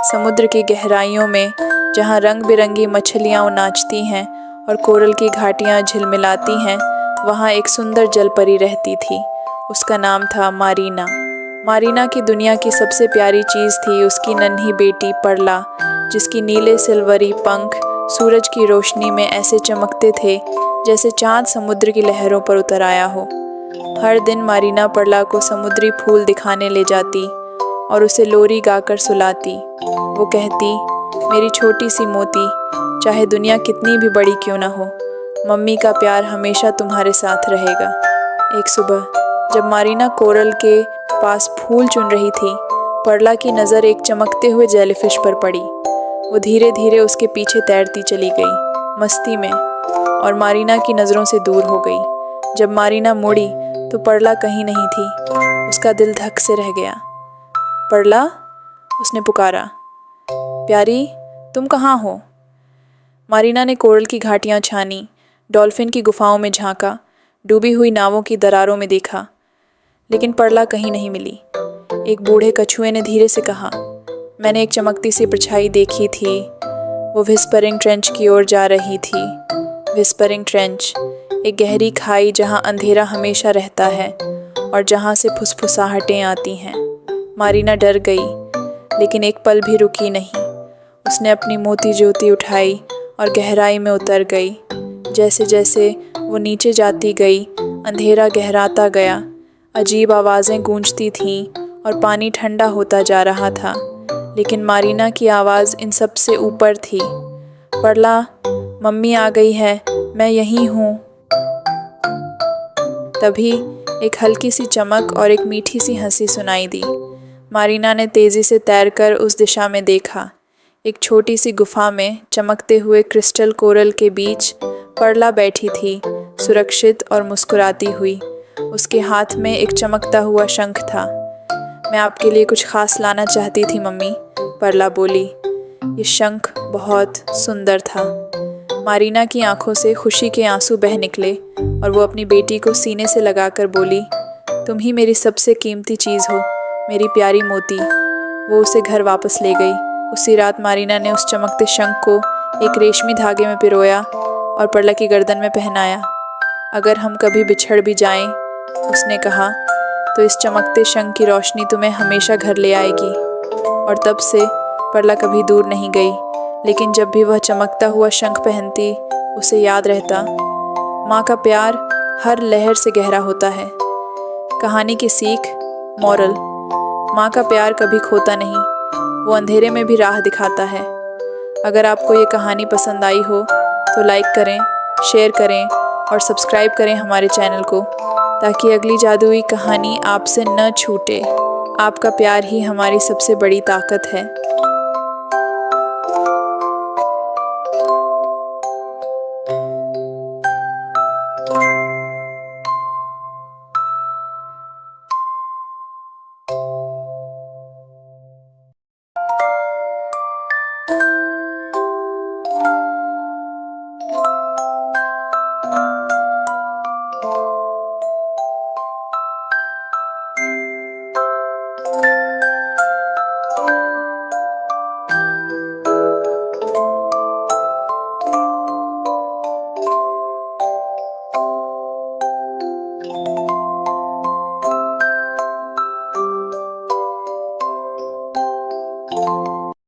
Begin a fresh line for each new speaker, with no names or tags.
समुद्र की गहराइयों में, जहाँ रंग बिरंगी मछलियाँ नाचती हैं और कोरल की घाटियाँ झिलमिलाती हैं, वहाँ एक सुंदर जलपरी रहती थी। उसका नाम था मारीना। मारीना की दुनिया की सबसे प्यारी चीज़ थी उसकी नन्ही बेटी परला, जिसकी नीले सिल्वरी पंख सूरज की रोशनी में ऐसे चमकते थे जैसे चाँद समुद्र की लहरों पर उतर आया हो। हर दिन मारीना परला को समुद्री फूल दिखाने ले जाती और उसे लोरी गाकर सुलाती। वो कहती, मेरी छोटी सी मोती, चाहे दुनिया कितनी भी बड़ी क्यों ना हो, मम्मी का प्यार हमेशा तुम्हारे साथ रहेगा। एक सुबह जब मारीना कोरल के पास फूल चुन रही थी, परला की नज़र एक चमकते हुए जेलीफिश पर पड़ी। वो धीरे धीरे उसके पीछे तैरती चली गई, मस्ती में, और मारीना की नज़रों से दूर हो गई। जब मारीना मुड़ी तो परला कहीं नहीं थी। उसका दिल धक से रह गया। परला, उसने पुकारा, प्यारी, तुम कहाँ हो? मारीना ने कोरल की घाटियाँ छानी, डॉल्फिन की गुफाओं में झांका, डूबी हुई नावों की दरारों में देखा, लेकिन परला कहीं नहीं मिली। एक बूढ़े कछुए ने धीरे से कहा, मैंने एक चमकती सी परछाई देखी थी। वो व्हिस्परिंग ट्रेंच की ओर जा रही थी। व्हिस्परिंग ट्रेंच, एक गहरी खाई जहाँ अंधेरा हमेशा रहता है और जहाँ से फुसफुसाहटें आती हैं। मारीना डर गई, लेकिन एक पल भी रुकी नहीं। उसने अपनी मोती ज्योति उठाई और गहराई में उतर गई। जैसे जैसे वो नीचे जाती गई, अंधेरा गहराता गया, अजीब आवाज़ें गूंजती थीं और पानी ठंडा होता जा रहा था। लेकिन मारीना की आवाज़ इन सब से ऊपर थी। परला, मम्मी आ गई है, मैं यहीं हूँ। तभी एक हल्की सी चमक और एक मीठी सी हंसी सुनाई दी। मारीना ने तेज़ी से तैरकर उस दिशा में देखा। एक छोटी सी गुफा में चमकते हुए क्रिस्टल कोरल के बीच परला बैठी थी, सुरक्षित और मुस्कुराती हुई। उसके हाथ में एक चमकता हुआ शंख था। मैं आपके लिए कुछ खास लाना चाहती थी मम्मी, परला बोली। ये शंख बहुत सुंदर था। मारीना की आंखों से खुशी के आंसू बह निकले और वो अपनी बेटी को सीने से लगाकर बोली, तुम ही मेरी सबसे कीमती चीज़ हो, मेरी प्यारी मोती। वो उसे घर वापस ले गई। उसी रात मारीना ने उस चमकते शंख को एक रेशमी धागे में पिरोया और परला की गर्दन में पहनाया। अगर हम कभी बिछड़ भी जाएं, उसने कहा, तो इस चमकते शंख की रोशनी तुम्हें हमेशा घर ले आएगी। और तब से परला कभी दूर नहीं गई, लेकिन जब भी वह चमकता हुआ शंख पहनती, उसे याद रहता, माँ का प्यार हर लहर से गहरा होता है। कहानी की सीख, मॉरल, माँ का प्यार कभी खोता नहीं, वो अंधेरे में भी राह दिखाता है। अगर आपको ये कहानी पसंद आई हो तो लाइक करें, शेयर करें और सब्सक्राइब करें हमारे चैनल को, ताकि अगली जादुई कहानी आपसे न छूटे। आपका प्यार ही हमारी सबसे बड़ी ताकत है।